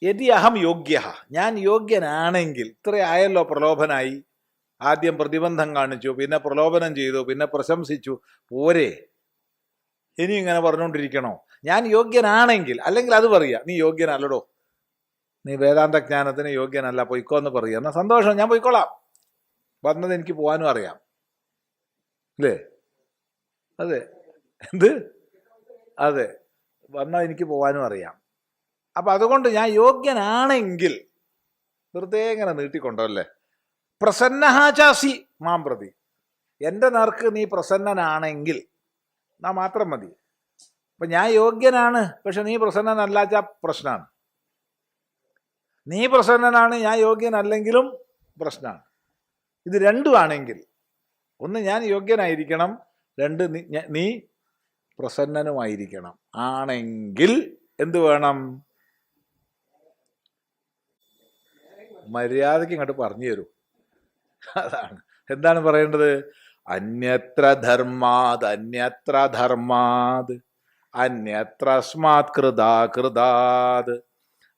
യതി അഹം യോഗ്യ, ഞാൻ യോഗ്യനാണെങ്കിൽ, ഇത്രയായല്ലോ പ്രലോഭനായി. ആദ്യം പ്രതിബന്ധം കാണിച്ചു, പിന്നെ പ്രലോഭനം ചെയ്തു, പിന്നെ പ്രശംസിച്ചു, പോരെ? ഇനി ഇങ്ങനെ പറഞ്ഞുകൊണ്ടിരിക്കണോ? ഞാൻ യോഗ്യനാണെങ്കിൽ, അല്ലെങ്കിൽ അത് പറയുക, നീ യോഗ്യനല്ലടോ, നീ വേദാന്ത ജ്ഞാനത്തിന് യോഗ്യനല്ല, പൊയ്ക്കോ എന്ന് പറയുക. എന്നാൽ സന്തോഷം, ഞാൻ പൊയ്ക്കോളാം, വന്നത് എനിക്ക് പോകാനും അറിയാം, അല്ലേ? അതെ, എന്ത്? അതെ, വന്നാൽ എനിക്ക് പോകാനും അറിയാം. അപ്പം അതുകൊണ്ട് ഞാൻ യോഗ്യനാണെങ്കിൽ, വെറുതെ ഇങ്ങനെ നീട്ടിക്കൊണ്ടല്ലേ. പ്രസന്നഹാചാസി മാം പ്രതി, എൻ്റെ നേർക്ക് നീ പ്രസന്നനാണെങ്കിൽ എന്നാ മാത്രം മതി. അപ്പം ഞാൻ യോഗ്യനാണ്, പക്ഷെ നീ പ്രസന്നനല്ലാച്ച പ്രശ്നമാണ്. നീ പ്രസന്നനാണ്, ഞാൻ യോഗ്യനല്ലെങ്കിലും പ്രശ്നമാണ്. ഇത് രണ്ടുമാണെങ്കിൽ, ഒന്ന് ഞാൻ യോഗ്യനായിരിക്കണം, രണ്ട് നീ പ്രസന്നനുമായിരിക്കണം. ആണെങ്കിൽ എന്ത് വേണം? മര്യാദയ്ക്ക് ഇങ്ങോട്ട് പറഞ്ഞു തരൂ. അതാണ്. എന്താണ് പറയേണ്ടത്? അന്യത്ര ധർമാത് അന്യത്ര ധർമാത് അന്യത്രസ്മാത് കൃതാകൃതാത്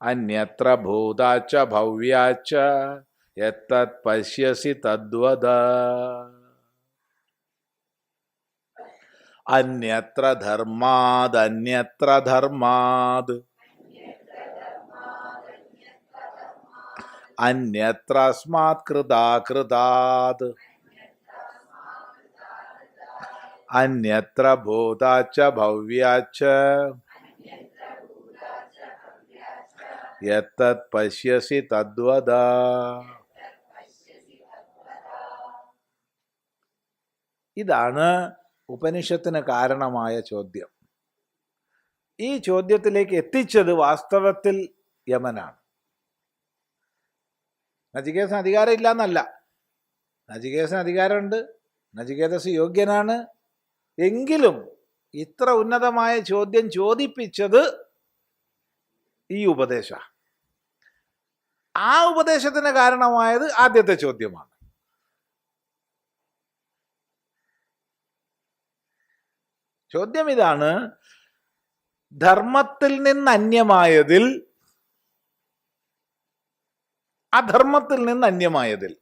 അന്യത്ര ഭൂതാച്ച ഭവ്യാച്ച യത്തത് പശ്യസി തദ്വദ. അന്യത്ര ധർമാത് അന്യത്ര ധർമാത് അന്യത്രസ്മാത് കൃതാകൃതാത് അന്യത്ര ഭൂതാച്ച ഭവ്യാച്ച യത്തത് പശ്യസി തദ്വദ. ഇതാണ് ഉപനിഷത്തിന് കാരണമായ ചോദ്യം. ഈ ചോദ്യത്തിലേക്ക് എത്തിച്ചത് വാസ്തവത്തിൽ യമനാണ്. നചികേതന് അധികാരം ഇല്ല എന്നല്ല, നചികേതന് അധികാരമുണ്ട്, നചികേതസ് യോഗ്യനാണ്. എങ്കിലും ഇത്ര ഉന്നതമായ ചോദ്യം ചോദിപ്പിച്ചത് ഈ ഉപദേശ. ആ ഉപദേശത്തിന് കാരണമായത് ആദ്യത്തെ ചോദ്യമാണ്. ചോദ്യം ഇതാണ്: ധർമ്മത്തിൽ നിന്ന് അന്യമായതിൽ, അധർമ്മത്തിൽ നിന്ന് അന്യമായതിൽ,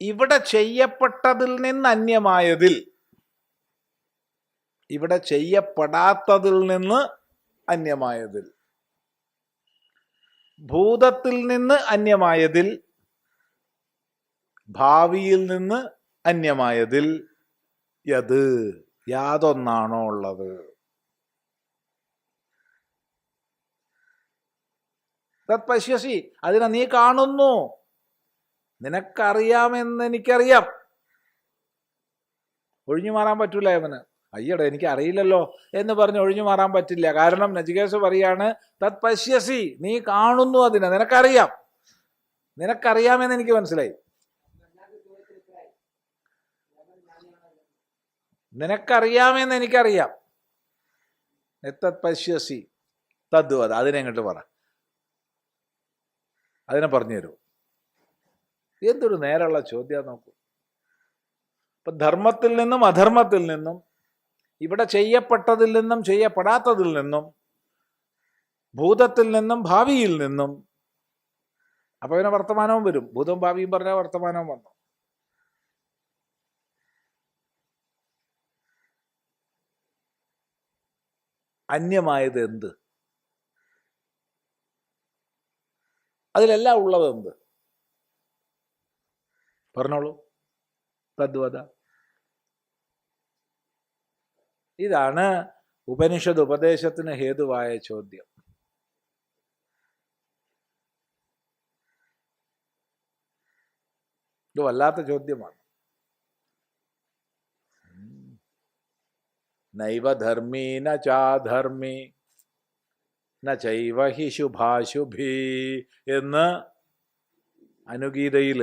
ഇവിടെ ചെയ്യപ്പെട്ടതിൽ നിന്ന് അന്യമായതിൽ, ഇവിടെ ചെയ്യപ്പെടാത്തതിൽ നിന്ന് അന്യമായതിൽ, ഭൂതത്തിൽ നിന്ന് അന്യമായതിൽ, ഭാവിയിൽ നിന്ന് അന്യമായതിൽ യത്, യാതൊന്നാണോ ഉള്ളത്? തത് പശ്യസി, അതിനെ നീ കാണുന്നു. നിനക്കറിയാമെന്ന് എനിക്കറിയാം. ഒഴിഞ്ഞു മാറാൻ പറ്റൂല അവന്. അയ്യട എനിക്ക് അറിയില്ലല്ലോ എന്ന് പറഞ്ഞ് ഒഴിഞ്ഞു മാറാൻ പറ്റില്ല. കാരണം നചികേതസ് പറയാണ്, തത് പശ്യസി, നീ കാണുന്നു അതിനെ, നിനക്കറിയാം. നിനക്കറിയാമെന്ന് എനിക്ക് മനസ്സിലായി. നിനക്കറിയാമെന്ന് എനിക്കറിയാം. തത് പശ്യസി തദ്വദ, അതിനെ അങ്ങോട്ട് പറ, അതിനെ പറഞ്ഞു തരൂ. എന്തൊരു നേരമുള്ള ചോദ്യം നോക്കൂ. ഇപ്പൊ ധർമ്മത്തിൽ നിന്നും അധർമ്മത്തിൽ നിന്നും, ഇവിടെ ചെയ്യപ്പെട്ടതിൽ നിന്നും ചെയ്യപ്പെടാത്തതിൽ നിന്നും, ഭൂതത്തിൽ നിന്നും ഭാവിയിൽ നിന്നും. അപ്പൊ അതിനെ വർത്തമാനവും വരും. ഭൂതവും ഭാവിയും പറഞ്ഞാൽ വർത്തമാനവും വന്നു. അന്യമായത് എന്ത്? അതിലെല്ലാം ഉള്ളത് എന്ത്? പറഞ്ഞോളൂ. തദ്വദ. ഇതാണ് ഉപനിഷത് ഉപദേശത്തിന് ഹേതുവായ ചോദ്യം. ഇത് വല്ലാത്ത ചോദ്യമാണ്. നൈവ ധർമ്മീ ന ചാധർമ്മി ന ചൈവ ഹി ശുഭാശുഭി എന്ന് അനുഗീതയിൽ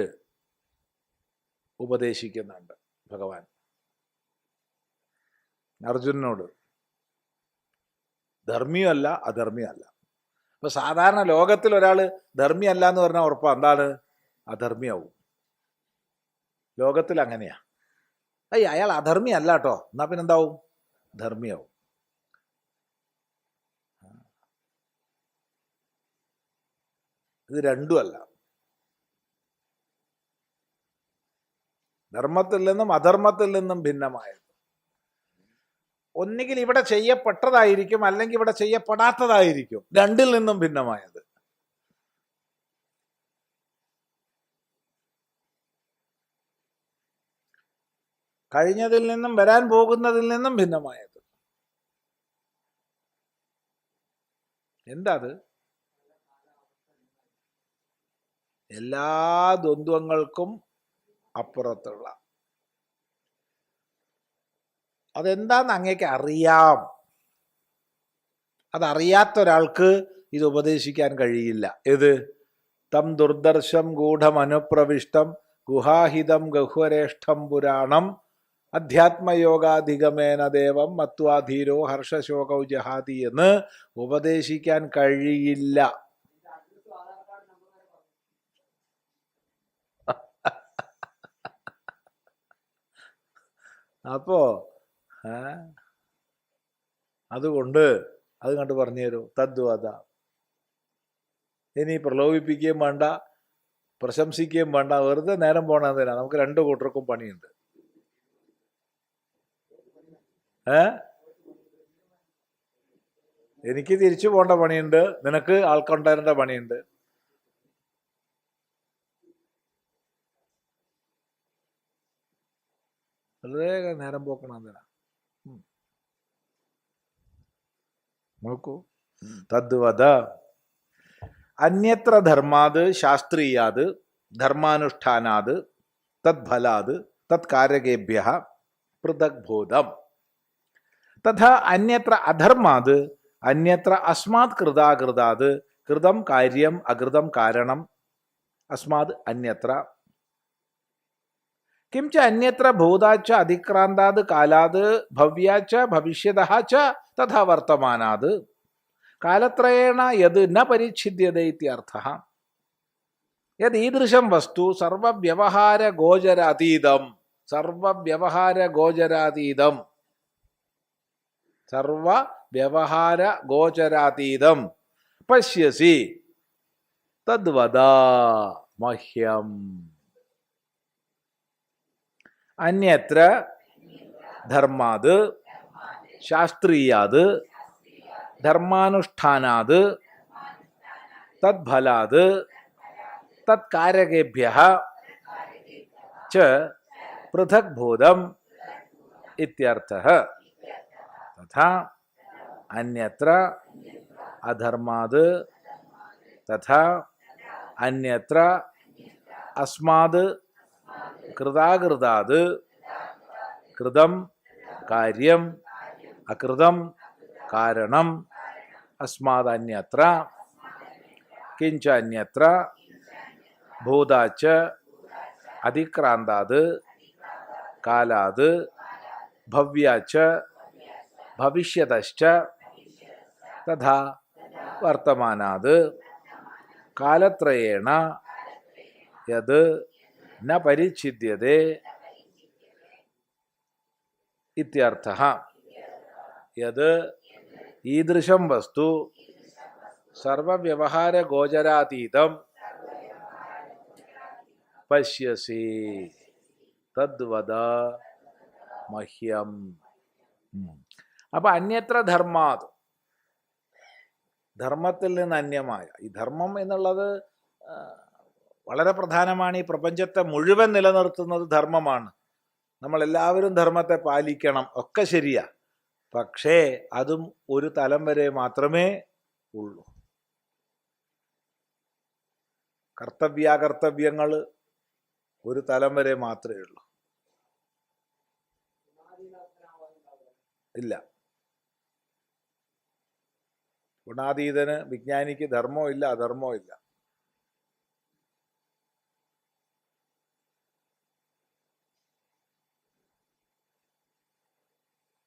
ഉപദേശിക്കുന്നുണ്ട് ഭഗവാൻ അർജുനനോട്. ധർമ്മിയല്ല അധർമ്മിയല്ല. അപ്പൊ സാധാരണ ലോകത്തിൽ ഒരാൾ ധർമ്മിയല്ല എന്ന് പറഞ്ഞാൽ ഉറപ്പാ എന്താണ്? അധർമ്മിയാവും. ലോകത്തിൽ അങ്ങനെയാ. അയാൾ അധർമ്മി അല്ല കേട്ടോ, എന്നാ പിന്നെന്താവും? ധർമ്മിയാവും. ഇത് രണ്ടുമല്ല. ധർമ്മത്തിൽ നിന്നും അധർമ്മത്തിൽ നിന്നും ഭിന്നമായത്. ഒന്നുകിൽ ഇവിടെ ചെയ്യപ്പെട്ടതായിരിക്കും, അല്ലെങ്കിൽ ഇവിടെ ചെയ്യപ്പെടാത്തതായിരിക്കും. രണ്ടിൽ നിന്നും ഭിന്നമായത്. കഴിഞ്ഞതിൽ നിന്നും വരാൻ പോകുന്നതിൽ നിന്നും ഭിന്നമായത്. എന്താ അത്? എല്ലാ ദ്വന്ദ്വങ്ങൾക്കും അപ്പുറത്തുള്ള. അതെന്താന്ന് അങ്ങേക്ക് അറിയാം. അതറിയാത്ത ഒരാൾക്ക് ഇത് ഉപദേശിക്കാൻ കഴിയില്ല. ഏത്? തം ദുർദർശം ഗൂഢമനുപ്രവിഷ്ടം ഗുഹാഹിതം ഗഹ്വരേഷ്ഠം പുരാണം അധ്യാത്മയോഗാധിഗമേന ദേവം മത്വാധീരോ ഹർഷശോകൗ ജഹാതി എന്ന് ഉപദേശിക്കാൻ കഴിയില്ല. അപ്പോ അതുകൊണ്ട് അത് കണ്ട് പറഞ്ഞു തരൂ. തദ്വത. ഇനി പ്രലോഭിപ്പിക്കുകയും വേണ്ട, പ്രശംസിക്കുകയും വേണ്ട, വെറുതെ നേരം പോണതിനാ. നമുക്ക് രണ്ടു കൂട്ടർക്കും പണിയുണ്ട്. എനിക്ക് തിരിച്ചു പോകേണ്ട പണിയുണ്ട്, നിനക്ക് ആൾക്കൊണ്ടേണ്ട പണിയുണ്ട്. വളരെ നേരം പോക്കണം എന്തിനാ? നോക്കൂ. തദ്വത അന്യത്ര ധർമാത് ശാസ്ത്രീയാത് ധർമാനുഷ്ഠാനാത് തദ്ഫലാത് തത്കാരകേഭ്യഃ പൃഥക് ഭൂതം തഥാ അന്യത്ര അധർമാത് അന്യത്ര അസ്മാത് കൃതാകൃതാത് കൃതം കാര്യം അകൃതം കാരണം അസ്മാത് അന്യത്ര കിംച അന്യത്ര ഭൂതാച്ച അതിക്രാന്താത് കാലാത് ഭവ്യാച്ച ഭവിഷ്യതഃ ച തഥാ വർത്തമാനാത് കാലത്രയേണ യത് ന പരിച്ഛിദ്യതേ ഇത്യർത്ഥഃ. യത് ഈദൃശം വസ്തു സർവവ്യവഹാര ഗോചരാതീതം സർവവ്യവഹാര ഗോചരാതീതം സർവവ്യവഹാര ഗോചരാതീതം പശ്യസി തദ്വദ മഹ്യം. അന്യത്ര ധർമാത് ശാസ്ത്രീയാത് ധർമാനുഷ്ഠാനാത് തദ്ഫലാത് തത്കാരകേഭ്യഃ ച പൃഥക് ഭൂതം ഇത്യർത്ഥഃ. തഥാ അന്യത്ര അധർമാത് തഥാ അന്യത്ര അസ്മാത് കൃതാകൃതാത് കൃതം കാര്യം അകൃതം കാരണം അസ്മാത് അന്യത്ര കിഞ്ച അന്യത്ര ഭൂതാച്ച അതിക്രാന്താത് കാലാത് ഭവ്യാച്ച ഭവിഷ്യതശ്ച തഥാ വർത്തമാനാത് കാലത്രയേണ യത് ന പരിച്ഛിദ്യതേ ഇത്യർത്ഥഃ. യത് ഈദൃശം വസ്തു സർവവ്യവഹാര ഗോചരാതീതം പശ്യസി തദ്വദ മഹ്യം. അപ്പൊ അന്യത്ര ധർമാത്, ധർമ്മത്തിൽ നിന്ന് അന്യമായ. ഈ ധർമ്മം എന്നുള്ളത് വളരെ പ്രധാനമാണ്. ഈ പ്രപഞ്ചത്തെ മുഴുവൻ നിലനിർത്തുന്നത് ധർമ്മമാണ്. നമ്മളെല്ലാവരും ധർമ്മത്തെ പാലിക്കണം, ഒക്കെ ശരിയാ. പക്ഷേ അതും ഒരു തലം വരെ മാത്രമേ ഉള്ളൂ. കർത്തവ്യാകർത്തവ്യങ്ങൾ ഒരു തലം വരെ മാത്രമേ ഉള്ളൂ. ഇല്ല, ഗുണാതീതന് വിജ്ഞാനിക്ക് ധർമ്മവും ഇല്ല അധർമ്മവും ഇല്ല.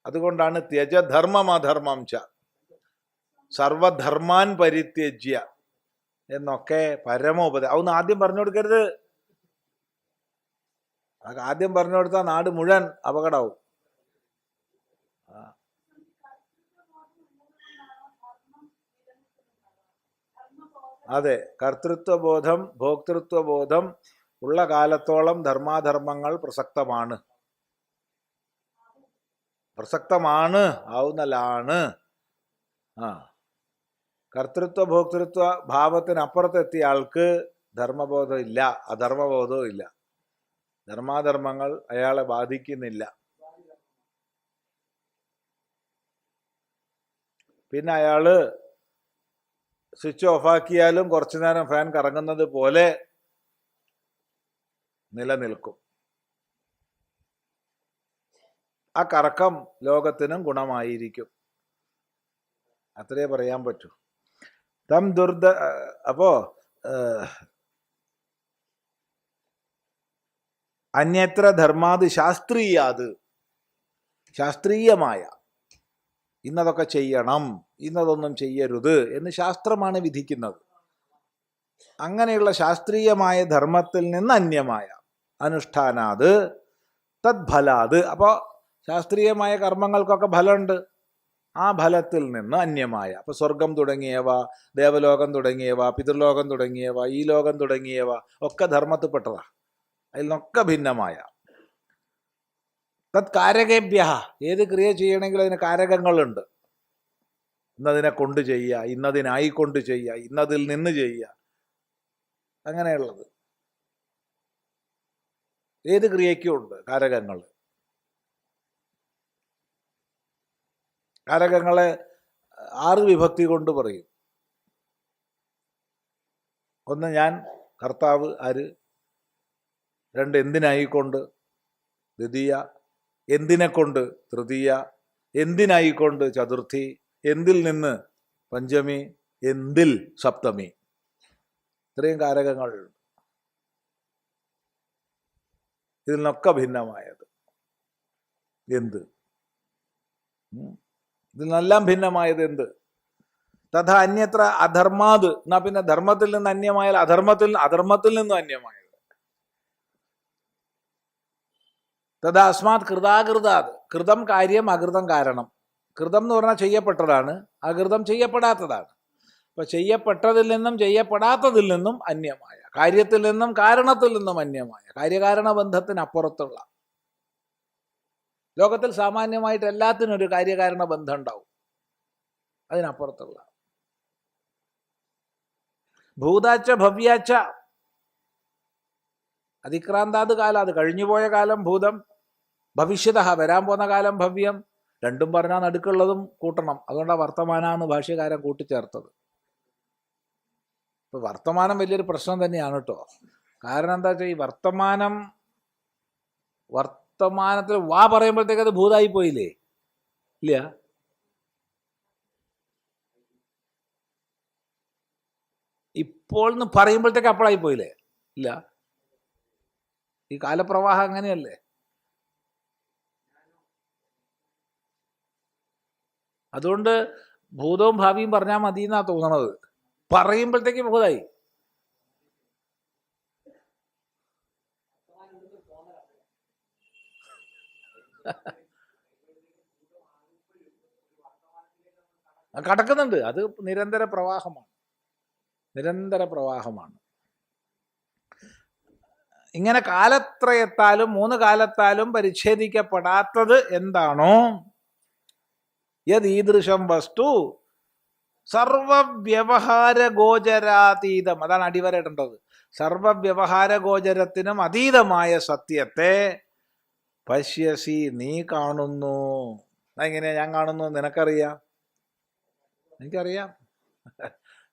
അതുകൊണ്ടാണ് ത്യജധർമ്മം അധർമ്മം ച സർവധർമാൻ പരിത്യജ്യ എന്നൊക്കെ പരമോപദേശം. അതൊന്നും ആദ്യം പറഞ്ഞു കൊടുക്കരുത്. അതൊക്കെ ആദ്യം പറഞ്ഞു കൊടുത്താൽ നാട് മുഴുവൻ അപകടമാവും. അതെ, കർത്തൃത്വബോധം ഭോക്തൃത്വബോധം ഉള്ള കാലത്തോളം ധർമാധർമ്മങ്ങൾ പ്രസക്തമാണ്. ആവുന്നല്ലാണ്. കർത്തൃത്വ ഭോക്തൃത്വ ഭാവത്തിനപ്പുറത്തെത്തിയ ആൾക്ക് ധർമ്മബോധം ഇല്ല, അധർമ്മബോധവും ഇല്ല. ധർമാധർമ്മങ്ങൾ അയാളെ ബാധിക്കുന്നില്ല. പിന്നെ അയാള് സ്വിച്ച് ഓഫാക്കിയാലും കുറച്ചു നേരം ഫാൻ കറങ്ങുന്നത് പോലെ നിലനിൽക്കും. ആ കറക്കം ലോകത്തിനും ഗുണമായിരിക്കും. അത്രേ പറയാൻ പറ്റൂ. അപ്പോ അന്യത്ര ധർമാത് ശാസ്ത്രീയാത്, ശാസ്ത്രീയമായ ഇന്നതൊക്കെ ചെയ്യണം, ഇന്നതൊന്നും ചെയ്യരുത് എന്ന് ശാസ്ത്രമാണ് വിധിക്കുന്നത്. അങ്ങനെയുള്ള ശാസ്ത്രീയമായ ധർമ്മത്തിൽ നിന്ന് അന്യമായ അനുഷ്ഠാനാത് തദ്ഫലാത്, അപ്പോൾ ശാസ്ത്രീയമായ കർമ്മങ്ങൾക്കൊക്കെ ഫലമുണ്ട്, ആ ഫലത്തിൽ നിന്ന് അന്യമായ, അപ്പോൾ സ്വർഗം തുടങ്ങിയവ, ദേവലോകം തുടങ്ങിയവ, പിതൃലോകം തുടങ്ങിയവ, ഈ ലോകം തുടങ്ങിയവ ഒക്കെ ധർമ്മത്തിൽപ്പെട്ടതാ. അതിൽ നിന്നൊക്കെ ഭിന്നമായ തത് കാരകേഭ്യ, ഏത് ക്രിയ ചെയ്യണമെങ്കിലും അതിന് കാരകങ്ങളുണ്ട്. ഇന്നതിനെ കൊണ്ട് ചെയ്യുക, ഇന്നതിനായിക്കൊണ്ട് ചെയ്യുക, ഇന്നതിൽ നിന്ന് ചെയ്യുക, അങ്ങനെയുള്ളത് ഏത് ക്രിയയ്ക്കും ഉണ്ട് കാരകങ്ങൾ. കാരകങ്ങളെ 6 വിഭക്തി കൊണ്ട് പറയും. ഒന്ന് ഞാൻ, കർത്താവ് ആര്, 2 എന്തിനായിക്കൊണ്ട്, ദ്വിതീയ, എന്തിനെ കൊണ്ട് തൃതീയ, എന്തിനായിക്കൊണ്ട് ചതുർത്ഥി, എന്തിൽ നിന്ന് പഞ്ചമി, എന്തിൽ സപ്തമി. ഇത്രയും കാരകങ്ങളുണ്ട്. ഇതിൽ നിന്നൊക്കെ ഭിന്നമായത് എന്ത്? ഇതിൽ നിന്നെല്ലാം ഭിന്നമായത് എന്ത്? തഥാ അന്യത്ര അധർമാത്, എന്നാ പിന്നെ ധർമ്മത്തിൽ നിന്ന് അന്യമായാൽ അധർമ്മത്തിൽ നിന്നും അന്യമായത്. തഥാ അസ്മാത് കൃതാകൃതാത്, കൃതം കാര്യം അകൃതം കാരണം. കൃതം എന്ന് പറഞ്ഞാൽ ചെയ്യപ്പെട്ടതാണ്, അകൃതം ചെയ്യപ്പെടാത്തതാണ്. അപ്പൊ ചെയ്യപ്പെട്ടതിൽ നിന്നും ചെയ്യപ്പെടാത്തതിൽ നിന്നും അന്യമായ, കാര്യത്തിൽ നിന്നും കാരണത്തിൽ നിന്നും അന്യമായ, കാര്യകാരണ ബന്ധത്തിനപ്പുറത്തുള്ള. ലോകത്തിൽ സാമാന്യമായിട്ട് എല്ലാത്തിനും ഒരു കാര്യകാരണ ബന്ധം ഉണ്ടാവും, അതിനപ്പുറത്തുള്ള. ഭൂതാച്ച ഭവ്യാച്ച, അതിക്രാന്താത് കാലം, അത് കഴിഞ്ഞുപോയ കാലം ഭൂതം, ഭവിഷ്യത വരാൻ പോന്ന കാലം ഭവ്യം. രണ്ടും പറഞ്ഞാൽ നടുക്കുള്ളതും കൂട്ടണം. അതുകൊണ്ടാണ് വർത്തമാനാന്ന് ഭാഷ്യകാരൻ കൂട്ടിച്ചേർത്തത്. ഇപ്പൊ വർത്തമാനം വലിയൊരു പ്രശ്നം തന്നെയാണ് കേട്ടോ. കാരണം എന്താ വെച്ചാൽ ഈ വർത്തമാനത്തിൽ വാ പറയുമ്പോഴത്തേക്ക് അത് ഭൂതായി പോയില്ലേ? ഇല്ല, ഇപ്പോൾ എന്ന് പറയുമ്പോഴത്തേക്ക് അപ്പോഴായി പോയില്ലേ? ഇല്ല. ഈ കാലപ്രവാഹം അങ്ങനെയല്ലേ. അതുകൊണ്ട് ഭൂതവും ഭാവിയും പറഞ്ഞാൽ മതി എന്നാ തോന്നണത്. പറയുമ്പോഴത്തേക്ക് ഭൂതായി. കടക്കുന്നുണ്ട്. അത് നിരന്തര പ്രവാഹമാണ്. ഇങ്ങനെ കാലത്രയത്താലും 3 കാലത്താലും പരിച്ഛേദിക്കപ്പെടാത്തത് എന്താണോ, യദീദൃശം വസ്തു സർവവ്യവഹാരഗോചരാതീതം, അതാണ് അടിവരയിടേണ്ടത്. സർവവ്യവഹാരഗോചരത്തിനും അതീതമായ സത്യത്തെ പശ്യസി, നീ കാണുന്നു. എങ്ങനെയാ ഞാൻ കാണുന്നു? നിനക്കറിയാം, എനിക്കറിയാം.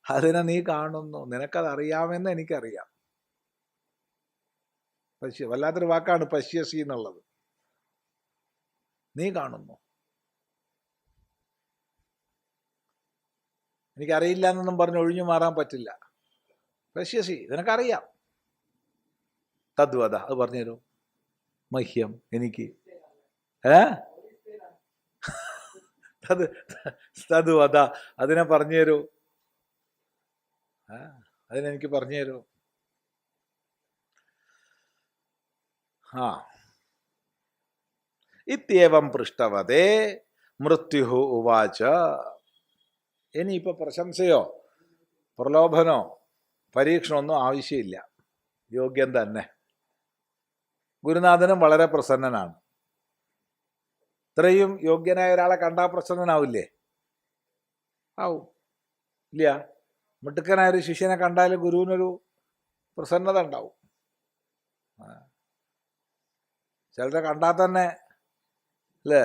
അതിനെ നീ കാണുന്നു, നിനക്കതറിയാമെന്ന് എനിക്കറിയാം. വല്ലാത്തൊരു വാക്കാണ് പശ്യസി എന്നുള്ളത്. നീ കാണുന്നു, എനിക്കറിയില്ല എന്നൊന്നും പറഞ്ഞ് ഒഴിഞ്ഞു മാറാൻ പറ്റില്ല. പശ്യസി, നിനക്കറിയാം. തദ്വത, അത് പറഞ്ഞു തരൂ. മഹ്യം, എനിക്ക്. തദ്വത, അതിനെ പറഞ്ഞു തരൂ. അതിനെനിക്ക് പറഞ്ഞു തരൂ. ആ ഇത്യേവം പൃഷ്ടവതേ മൃത്യു ഉവാച. ഇനിയിപ്പോൾ പ്രശംസയോ പ്രലോഭനോ പരീക്ഷണമൊന്നും ആവശ്യമില്ല, യോഗ്യൻ തന്നെ. ഗുരുനാഥനും വളരെ പ്രസന്നനാണ്. ഇത്രയും യോഗ്യനായ ഒരാളെ കണ്ടാൽ പ്രസന്നനാവില്ലേ? ആവും ഇല്ല? മിടുക്കനായ ഒരു ശിഷ്യനെ കണ്ടാൽ ഗുരുവിനൊരു പ്രസന്നത ഉണ്ടാവും. ചിലരെ കണ്ടാൽ തന്നെ അല്ലേ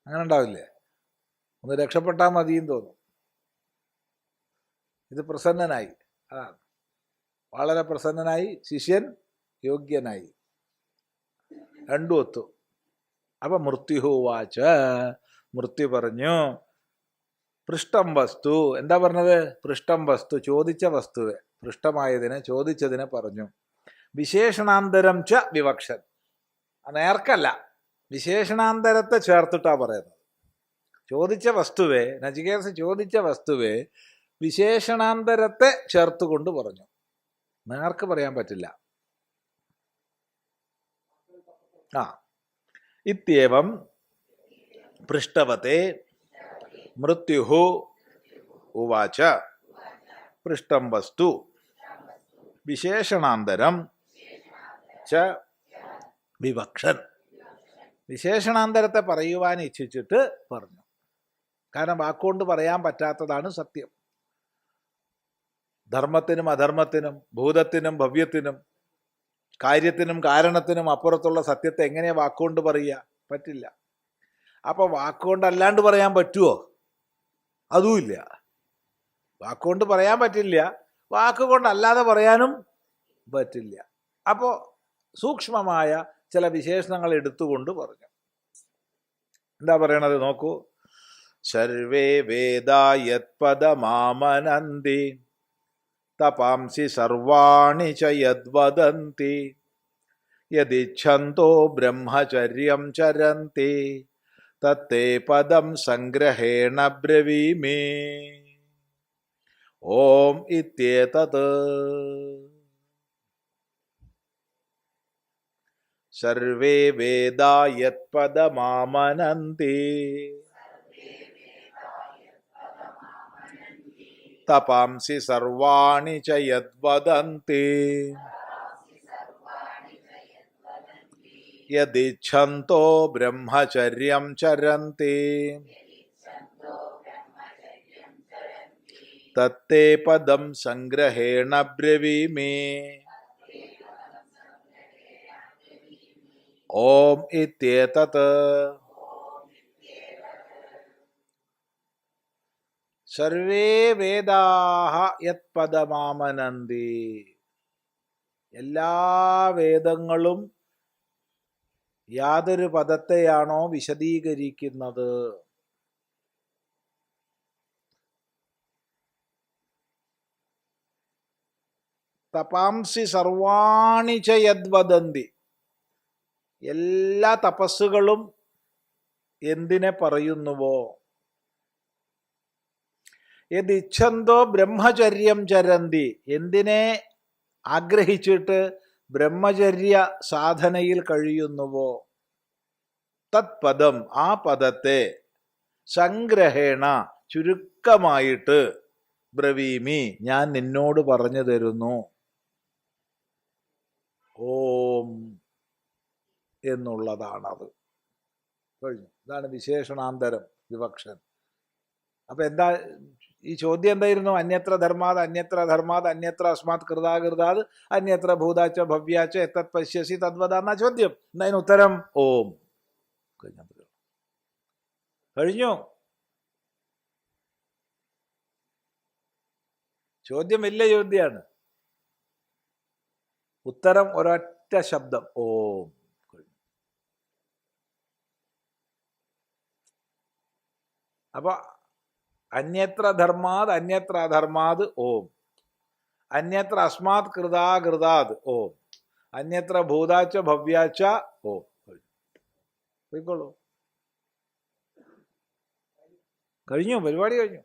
അങ്ങനെ ഉണ്ടാവില്ലേ? ഒന്ന് രക്ഷപ്പെട്ടാൽ മതിയും തോന്നും. ഇത് പ്രസന്നനായി, അതാണ് വളരെ പ്രസന്നനായി. ശിഷ്യൻ യോഗ്യനായി, രണ്ടും ഒത്തു. അപ്പൊ മൃത്യുവാച, മൃത്യു പറഞ്ഞു പൃഷ്ടം വസ്തു. എന്താ പറഞ്ഞത്? പൃഷ്ടം വസ്തു, ചോദിച്ച വസ്തുവെ, പൃഷ്ടമായതിനെ ചോദിച്ചതിനെ പറഞ്ഞു. വിശേഷണാന്തരം ച വിവക്ഷൻ, നേർക്കല്ല, വിശേഷണാന്തരത്തെ ചേർത്തിട്ടാ പറയുന്നത്. ചോദിച്ച വസ്തുവെ, നചികേതസ് ചോദിച്ച വസ്തുവെ വിശേഷണാന്തരത്തെ ചേർത്തുകൊണ്ട് പറഞ്ഞു. നേർക്ക് പറയാൻ പറ്റില്ല. ഇത്യേവം പൃഷ്ടവത്തെ മൃത്യു ഉവാച പൃഷ്ടം വസ്തു വിശേഷണാന്തരം ച വിവക്ഷൻ. വിശേഷണാന്തരത്തെ പറയുവാൻ ഇച്ഛിച്ചിട്ട് പറഞ്ഞു. കാരണം വാക്കുകൊണ്ട് പറയാൻ പറ്റാത്തതാണ് സത്യം. ധർമ്മത്തിനും അധർമ്മത്തിനും, ഭൂതത്തിനും ഭവ്യത്തിനും, കാര്യത്തിനും കാരണത്തിനും അപ്പുറത്തുള്ള സത്യത്തെ എങ്ങനെയാ വാക്കുകൊണ്ട് പറയുക? പറ്റില്ല. അപ്പൊ വാക്കുകൊണ്ട് അല്ലാണ്ട് പറയാൻ പറ്റുമോ? അതുമില്ല. വാക്കുകൊണ്ട് പറയാൻ പറ്റില്ല, വാക്കുകൊണ്ടല്ലാതെ പറയാനും പറ്റില്ല. അപ്പോൾ സൂക്ഷ്മമായ ചില വിശേഷണങ്ങൾ എടുത്തുകൊണ്ട് പറഞ്ഞു. എന്താ പറയണത് നോക്കൂ. സർവേ വേദാ യത്പദമാമനന്തി തപാംസി സർവാണി ച യദ്വദന്തി യദിച്ഛന്തോ ബ്രഹ്മചര്യം ചരന്തി തത്തേ പദം സംഗ്രഹേണ ബ്രവീമി. ഓം ഇത്യേതത്. സർവേ വേദാ യത്പദമാമനന്തി തപാംസി സർവാണി ച യദ്വദന്തി യദിച്ഛന്തോ ബ്രഹ്മചര്യം ചരന്തി തത്തേ പദം സംഗ്രഹേണ ബ്രവീമി. ഓം ഇത്യേതത്. സർവേ വേദാഹ യത്പദമാമനന്തി, എല്ലാ വേദങ്ങളും യാതൊരു പദത്തെയാണോ വിശദീകരിക്കുന്നത്, തപാംസി സർവാണി ച യദ്വദന്തി, എല്ലാ തപസ്സുകളും എന്തിനെ പറയുന്നുവോ, യദിച്ഛന്തോ ബ്രഹ്മചര്യം ചരന്തി, എന്തിനെ ആഗ്രഹിച്ചിട്ട് ബ്രഹ്മചര്യ സാധനയിൽ കഴിയുന്നുവോ, തത്പദം, ആ പദത്തെ, സംഗ്രഹേണ, ചുരുക്കമായിട്ട്, ബ്രവീമി, ഞാൻ നിന്നോട് പറഞ്ഞു തരുന്നു. ഓം എന്നുള്ളതാണത്. കഴിഞ്ഞു. ഇതാണ് വിശേഷണാന്തരം വിവക്ഷൻ. അപ്പൊ എന്താ ഈ ചോദ്യം? എന്തായിരുന്നു? അന്യത്ര ധർമാത് അന്യത്ര ധർമാത് അന്യത്ര അസ്മാത് കൃതാകൃതാത് അന്യത്ര ഭൂതാച്ച ഭവ്യാച്ച എത്തത് പശ്യസി തദ്വദാന്ന ചോദ്യം. എന്നതിന് ഉത്തരം ഓം. കഴിഞ്ഞു. ചോദ്യം വലിയ ചോദ്യമാണ്, ഉത്തരം ഒരൊറ്റ ശബ്ദം ഓം. അപ്പൊ അന്യത്ര ധർമാത് അന്യത്ര അധർമാത് ഓം, അന്യത്ര അസ്മാത് കൃതാകൃതാത് ഓം, അന്യത്ര ഭൂതാച്ച ഭവ്യാച്ച ഓം. പോയിക്കോളൂ. കഴിഞ്ഞു, പരിപാടി കഴിഞ്ഞു.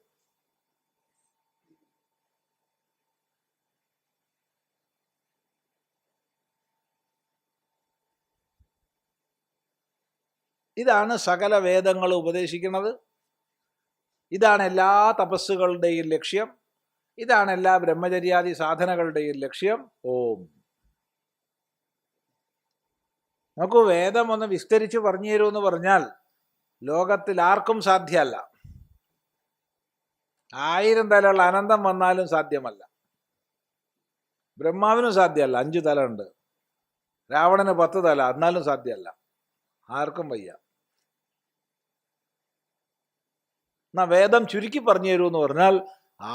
ഇതാണ് സകല വേദങ്ങൾ ഉപദേശിക്കുന്നത്. ഇതാണ് എല്ലാ തപസ്സുകളുടെയും ലക്ഷ്യം. ഇതാണ് എല്ലാ ബ്രഹ്മചര്യാദി സാധനകളുടെയും ലക്ഷ്യം. ഓം. നമുക്ക് വേദം ഒന്ന് വിസ്തരിച്ച് പറഞ്ഞു തരുമെന്ന് പറഞ്ഞാൽ ലോകത്തിൽ ആർക്കും സാധ്യമല്ല. 1000 തലയുള്ള അനന്തം വന്നാലും സാധ്യമല്ല. ബ്രഹ്മാവിനും സാധ്യമല്ല, 5 തല ഉണ്ട്. രാവണന് 10 തല, എന്നാലും സാധ്യമല്ല. ആർക്കും വയ്യ. എന്നാ വേദം ചുരുക്കി പറഞ്ഞു തരുമെന്ന് പറഞ്ഞാൽ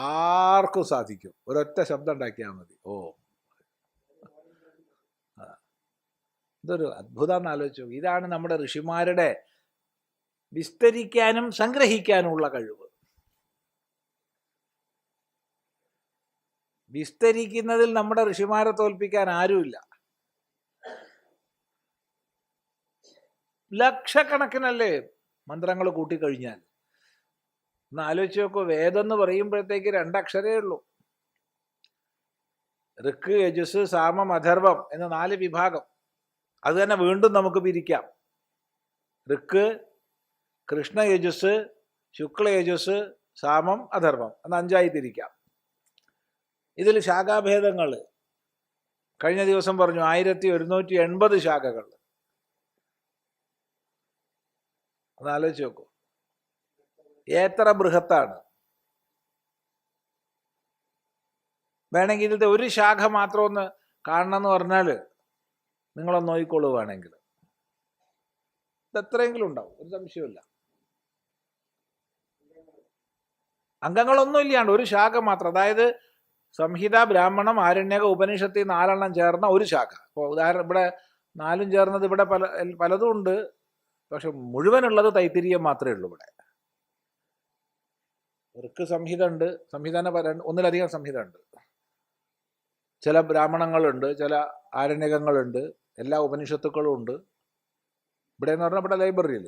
ആർക്കും സാധിക്കും. ഒരൊറ്റ ശബ്ദം ഉണ്ടാക്കിയാൽ മതി. ഓ, ഇതൊരു അത്ഭുതം ആലോചിച്ചു. ഇതാണ് നമ്മുടെ ഋഷിമാരുടെ വിസ്തരിക്കാനും സംഗ്രഹിക്കാനുമുള്ള കഴിവ്. വിസ്തരിക്കുന്നതിൽ നമ്മുടെ ഋഷിമാരെ തോൽപ്പിക്കാൻ ആരുമില്ല. ലക്ഷക്കണക്കിനല്ലേ മന്ത്രങ്ങൾ കൂട്ടിക്കഴിഞ്ഞാൽ. ഒന്ന് ആലോചിച്ച് നോക്കൂ. വേദം എന്ന് പറയുമ്പോഴത്തേക്ക് 2 അക്ഷരേ ഉള്ളൂ. ഋക്ക്, യജുസ്, സാമം, അഥർവം എന്ന 4 വിഭാഗം. അത് തന്നെ വീണ്ടും നമുക്ക് പിരിക്കാം. ഋക്ക്, കൃഷ്ണ യജുസ്, ശുക്ല യജുസ്, സാമം, അഥർവം എന്ന് 5ആയി തിരിക്കാം. ഇതിൽ ശാഖാഭേദങ്ങൾ കഴിഞ്ഞ ദിവസം പറഞ്ഞു 1180 ശാഖകൾ. ഒന്നാലോചിച്ച് നോക്കൂ, എത്ര ബൃഹത്താണ്. വേണമെങ്കിൽ ഇതിലത്തെ ഒരു ശാഖ മാത്രം ഒന്ന് കാണണം എന്ന് പറഞ്ഞാൽ നിങ്ങളൊന്ന് നോക്കിക്കോളൂ. വേണമെങ്കിൽ ഇത് എത്രയെങ്കിലും ഉണ്ടാവും, ഒരു സംശയമില്ല. അംഗങ്ങളൊന്നും ഇല്ലാണ്ട് ഒരു ശാഖ മാത്രം. അതായത് സംഹിത, ബ്രാഹ്മണം, ആരണ്യക, ഉപനിഷത്ത് 4 എണ്ണം ചേർന്ന ഒരു ശാഖ. ഇപ്പോൾ ഉദാഹരണം ഇവിടെ 4 ചേർന്നത് ഇവിടെ പലതും ഉണ്ട്. പക്ഷെ മുഴുവനുള്ളത് തൈത്തിരീയം മാത്രമേ ഉള്ളൂ. ഇവിടെ ഋക്ക് സംഹിത ഉണ്ട്. സംഹിതനെ ഒന്നിലധികം സംഹിത ഉണ്ട്. ചില ബ്രാഹ്മണങ്ങളുണ്ട്, ചില ആരണ്യകങ്ങളുണ്ട്, എല്ലാ ഉപനിഷത്തുക്കളും ഉണ്ട്. ഇവിടെ എന്ന് പറഞ്ഞാൽ ഇവിടെ ലൈബ്രറിയിൽ.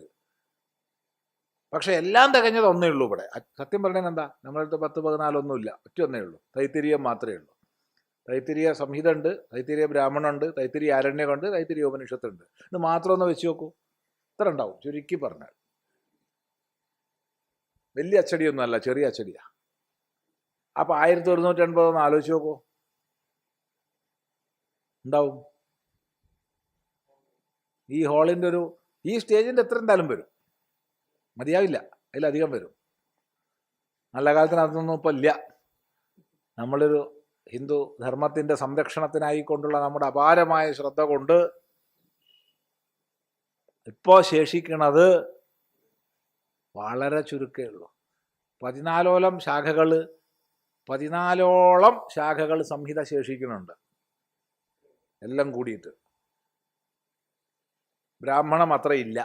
പക്ഷെ എല്ലാം തികഞ്ഞത് ഒന്നേ ഉള്ളൂ ഇവിടെ. സത്യം പറഞ്ഞാൽ എന്താ, നമ്മളടുത്ത് 10-14 ഒന്നുമില്ല. ഒറ്റ ഉള്ളൂ, തൈത്തിരീയം മാത്രമേ ഉള്ളൂ. തൈത്തിരീയ സംഹിത ഉണ്ട്, തൈത്തിരീയ ബ്രാഹ്മണം ഉണ്ട്, തൈത്തിരീയ ആരണ്യകമുണ്ട്, തൈത്തിരീയ ഉപനിഷത്തുണ്ട്. ഇത് മാത്രം ഒന്ന് വെച്ച് നോക്കൂ, ഇത്ര ഉണ്ടാവും ചുരുക്കി പറഞ്ഞാൽ. വലിയ അച്ചടിയൊന്നുമല്ല, ചെറിയ അച്ചടിയാ. അപ്പൊ 1180 ഒന്ന് ആലോചിച്ച് നോക്കൂ, ഉണ്ടാവും. ഈ ഹാളിൻ്റെ ഈ സ്റ്റേജിൻ്റെ എത്ര എന്തായാലും വരും, മതിയാവില്ല, അതിലധികം വരും. നല്ല കാലത്തിന് അതൊന്നും ഇപ്പം ഇല്ല. നമ്മളൊരു ഹിന്ദു ധർമ്മത്തിൻ്റെ സംരക്ഷണത്തിനായിക്കൊണ്ടുള്ള നമ്മുടെ അപാരമായ ശ്രദ്ധ കൊണ്ട് ഇപ്പോൾ ശേഷിക്കണത് വളരെ ചുരുക്കേ ഉള്ളൂ. 14ഓളം ശാഖകൾ സംഹിത ശേഷിക്കുന്നുണ്ട്, എല്ലാം കൂടിയിട്ട്. ബ്രാഹ്മണം അത്ര ഇല്ല.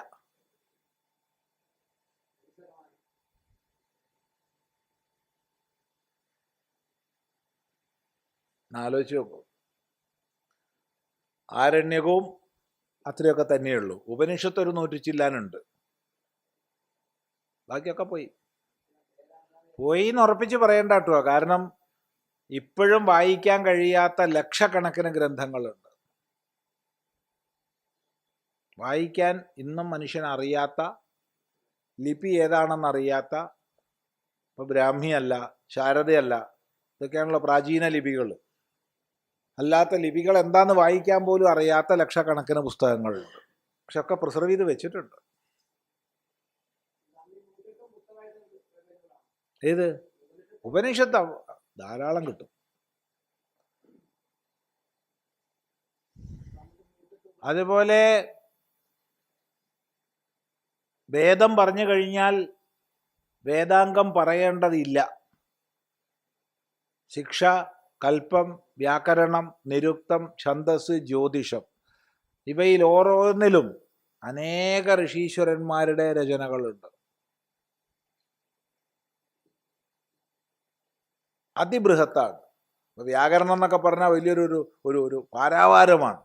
ആലോചിച്ച് നോക്കൂ. ആരണ്യകവും അത്രയൊക്കെ തന്നെയുള്ളൂ. ഉപനിഷത്ത് ഒരു 100 ചില്ലാനുണ്ട്. ബാക്കിയൊക്കെ പോയി എന്ന് ഉറപ്പിച്ച് പറയണ്ട കേട്ടോ. കാരണം ഇപ്പോഴും വായിക്കാൻ കഴിയാത്ത ലക്ഷക്കണക്കിന് ഗ്രന്ഥങ്ങളുണ്ട്. വായിക്കാൻ ഇന്നും മനുഷ്യൻ അറിയാത്ത, ലിപി ഏതാണെന്നറിയാത്ത, ഇപ്പൊ ബ്രാഹ്മിയല്ല, ശാരദയല്ല, ഇതൊക്കെയാണല്ലോ പ്രാചീന ലിപികൾ. അല്ലാത്ത ലിപികൾ എന്താന്ന് വായിക്കാൻ പോലും അറിയാത്ത ലക്ഷക്കണക്കിന് പുസ്തകങ്ങളുണ്ട്. പക്ഷെ ഒക്കെ പ്രിസർവ് ചെയ്ത് വെച്ചിട്ടുണ്ട്. ഏത് ഉപനിഷത്ത് ധാരാളം കിട്ടും. അതുപോലെ വേദം പറഞ്ഞു കഴിഞ്ഞാൽ വേദാംഗം പറയേണ്ടതില്ല. ശിക്ഷ, കൽപ്പം, വ്യാകരണം, നിരുക്തം, ഛന്ദസ്, ജ്യോതിഷം, ഇവയിൽ ഓരോന്നിലും അനേക ഋഷീശ്വരന്മാരുടെ രചനകളുണ്ട്. അതിബൃഹത്താണ്. വ്യാകരണം എന്നൊക്കെ പറഞ്ഞാൽ വലിയൊരു ഒരു പാരാവാരമാണ്.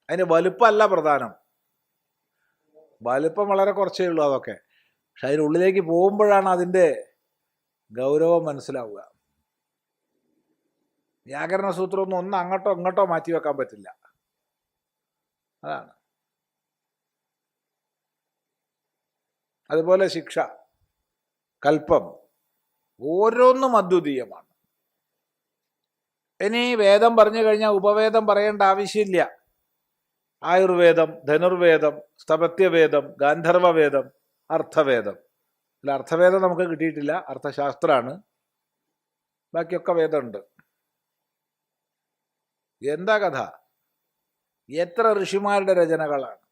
അതിന് വലുപ്പമല്ല പ്രധാനം, വലുപ്പം വളരെ കുറച്ചേ ഉള്ളൂ അതൊക്കെ. പക്ഷെ അതിനുള്ളിലേക്ക് പോകുമ്പോഴാണ് അതിൻ്റെ ഗൗരവം മനസ്സിലാവുക. വ്യാകരണ സൂത്രമൊന്നും ഒന്ന് അങ്ങോട്ടോ ഇങ്ങോട്ടോ മാറ്റി വെക്കാൻ പറ്റില്ല. അതാണ്. അതുപോലെ ശിക്ഷ, കൽപ്പം, ഓരോന്നും അദ്വിതീയമാണ്. ഇനി വേദം പറഞ്ഞു കഴിഞ്ഞാൽ ഉപവേദം പറയേണ്ട ആവശ്യമില്ല. ആയുർവേദം, ധനുർവേദം, സ്ഥപത്യവേദം, ഗാന്ധർവവേദം, അർത്ഥവേദം. അല്ല, അർത്ഥവേദം നമുക്ക് കിട്ടിയിട്ടില്ല, അർത്ഥശാസ്ത്രമാണ്. ബാക്കിയൊക്കെ വേദമുണ്ട്. എന്താ കഥ? എത്ര ഋഷിമാരുടെ രചനകളാണ്,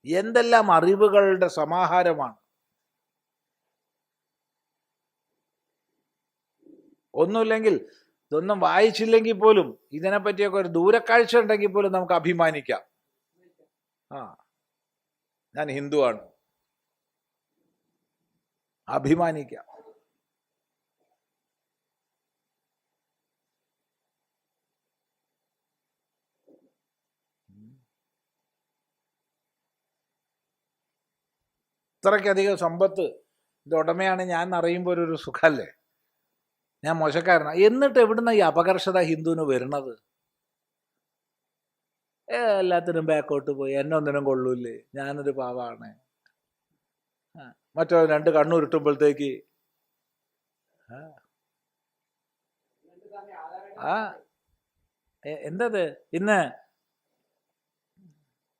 എന്തെല്ലാം അറിവുകളുടെ സമാഹാരമാണ്. ഒന്നുമില്ലെങ്കിൽ, ഇതൊന്നും വായിച്ചില്ലെങ്കിൽ പോലും ഇതിനെപ്പറ്റിയൊക്കെ ഒരു ദൂരക്കാഴ്ച ഉണ്ടെങ്കിൽ പോലും നമുക്ക് അഭിമാനിക്കാം. ഞാൻ ഹിന്ദുവാണ്, അഭിമാനിക്കാം. ഇത്രയ്ക്കധികം സമ്പത്ത് ഇത് ഉടമയാണ് ഞാൻ എന്നറിയുമ്പോൾ ഒരു സുഖമല്ലേ? ഞാൻ മോശക്കാരനാണ്. എന്നിട്ട് എവിടുന്ന ഈ അപകർഷത ഹിന്ദുവിന് വരുന്നത്? എല്ലാത്തിനും ബാക്കോട്ട് പോയി, എന്നെ ഒന്നിനും കൊള്ളൂല്ലേ, ഞാനൊരു പാവാണ്. മറ്റോ 2 കണ്ണുരുട്ടുമ്പോഴത്തേക്ക് എന്തത്?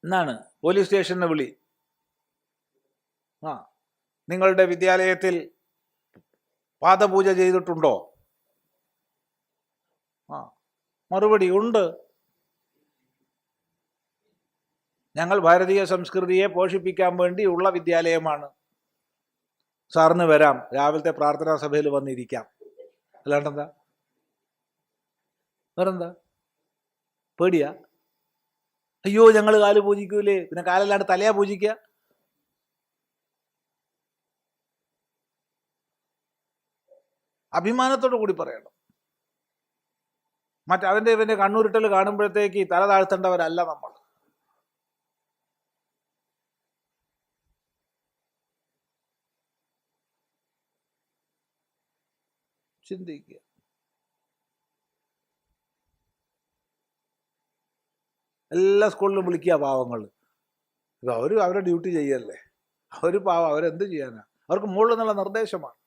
ഇന്നാണ് പോലീസ് സ്റ്റേഷനിൽ വിളി. നിങ്ങളുടെ വിദ്യാലയത്തിൽ പാദപൂജ ചെയ്തിട്ടുണ്ടോ? മറുപടി ഉണ്ട്. ഞങ്ങൾ ഭാരതീയ സംസ്കൃതിയെ പോഷിപ്പിക്കാൻ വേണ്ടിയുള്ള വിദ്യാലയമാണ്. സാറിന് വരാം, രാവിലത്തെ പ്രാർത്ഥനാ സഭയിൽ വന്നിരിക്കാം. അല്ലാണ്ടെന്താ? വേറെന്താ? പേടിയാ? അയ്യോ, ഞങ്ങൾ കാല് പൂജിക്കൂലേ? പിന്നെ കാലല്ലാണ്ട് തലയാ പൂജിക്കുക? അഭിമാനത്തോടു കൂടി പറയണം. അവൻ്റെ ഇവൻ്റെ കണ്ണുരുട്ടൽ കാണുമ്പോഴത്തേക്ക് തല താഴ്ത്തേണ്ടവരല്ല നമ്മൾ. ചിന്തിക്കുക. എല്ലാ സ്കൂളിലും വിളിക്കുക പാവങ്ങൾ. അവരുടെ ഡ്യൂട്ടി ചെയ്യല്ലേ, അവർ പാവം, അവരെന്ത് ചെയ്യാനാ? അവർക്ക് മുകളിൽ നിന്നുള്ള നിർദ്ദേശമാണ്.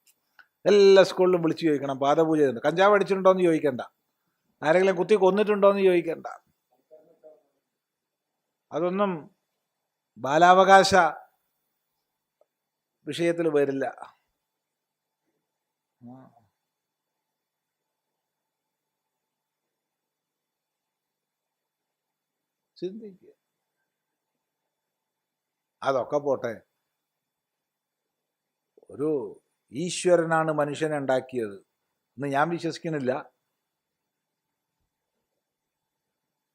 എല്ലാ സ്കൂളിലും വിളിച്ച് ചോദിക്കണം, പാദപൂജ ചെയ്യുന്നുണ്ട്. കഞ്ചാവ് അടിച്ചിട്ടുണ്ടോ എന്ന് ചോദിക്കണ്ട, ആരെങ്കിലും കുത്തി കൊന്നിട്ടുണ്ടോ എന്ന് ചോദിക്കണ്ട. അതൊന്നും ബാലാവകാശ വിഷയത്തിൽ വരില്ല. ചിന്തിക്കുക. അതൊക്കെ പോട്ടെ, ഒരു ഈശ്വരനാണ് മനുഷ്യനെ ഉണ്ടാക്കിയത് എന്ന് ഞാൻ വിശ്വസിക്കുന്നില്ല.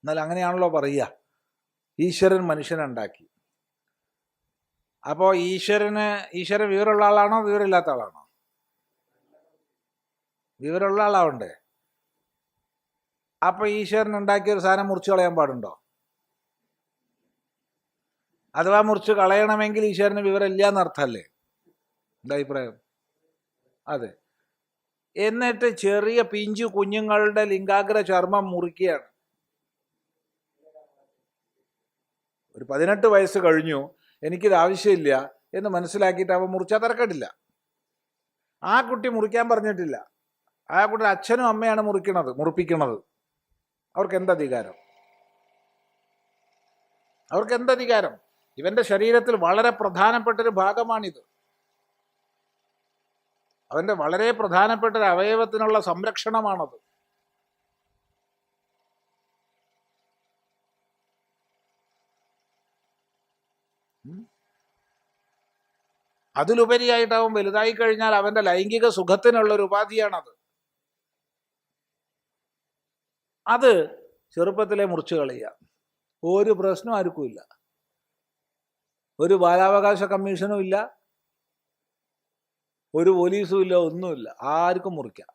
എന്നാൽ അങ്ങനെയാണല്ലോ പറയുക, ഈശ്വരൻ മനുഷ്യനെ ഉണ്ടാക്കി. അപ്പോൾ ഈശ്വരൻ വിവരമുള്ള ആളാണോ വിവരമില്ലാത്ത ആളാണോ? വിവരമുള്ള ആളാവണ്ടേ. അപ്പോൾ ഈശ്വരൻ ഉണ്ടാക്കിയ ഒരു സാധനം മുറിച്ച് കളയാൻ പാടുണ്ടോ? അഥവാ മുറിച്ച് കളയണമെങ്കിൽ ഈശ്വരന് വിവരമില്ല എന്നർത്ഥമല്ലേ? എന്താ അഭിപ്രായം? അതെ. എന്നിട്ട് ചെറിയ പിഞ്ചു കുഞ്ഞുങ്ങളുടെ ലിംഗാഗ്ര ചർമ്മം മുറിക്കുകയാണ്. ഒരു 18 വയസ്സ് കഴിഞ്ഞു, എനിക്കിത് ആവശ്യമില്ല എന്ന് മനസ്സിലാക്കിയിട്ട് അവൻ മുറിച്ചാൽ തിരക്കട്ടില്ല. ആ കുട്ടി മുറിക്കാൻ പറഞ്ഞിട്ടില്ല, ആ കുട്ടി അച്ഛനും അമ്മയാണ് മുറിപ്പിക്കണത്. അവർക്ക് എന്തധികാരം? അവർക്ക് എന്തധികാരം? ഇവന്റെ ശരീരത്തിൽ വളരെ പ്രധാനപ്പെട്ടൊരു ഭാഗമാണിത്. അവന്റെ വളരെ പ്രധാനപ്പെട്ട ഒരു അവയവത്തിനുള്ള സംരക്ഷണമാണത്. അതിലുപരിയായിട്ട് അവൻ വലുതായി കഴിഞ്ഞാൽ അവന്റെ ലൈംഗിക സുഖത്തിനുള്ളൊരു ഉപാധിയാണത്. അത് ചെറുപ്പത്തിലെ മുറിച്ചു കളയുക. ഒരു പ്രശ്നം ആർക്കും ഇല്ല, ഒരു ബാലാവകാശ കമ്മീഷനും ഇല്ല, ഒരു പോലീസും ഇല്ല, ഒന്നുമില്ല, ആർക്കും മുറിക്കാം.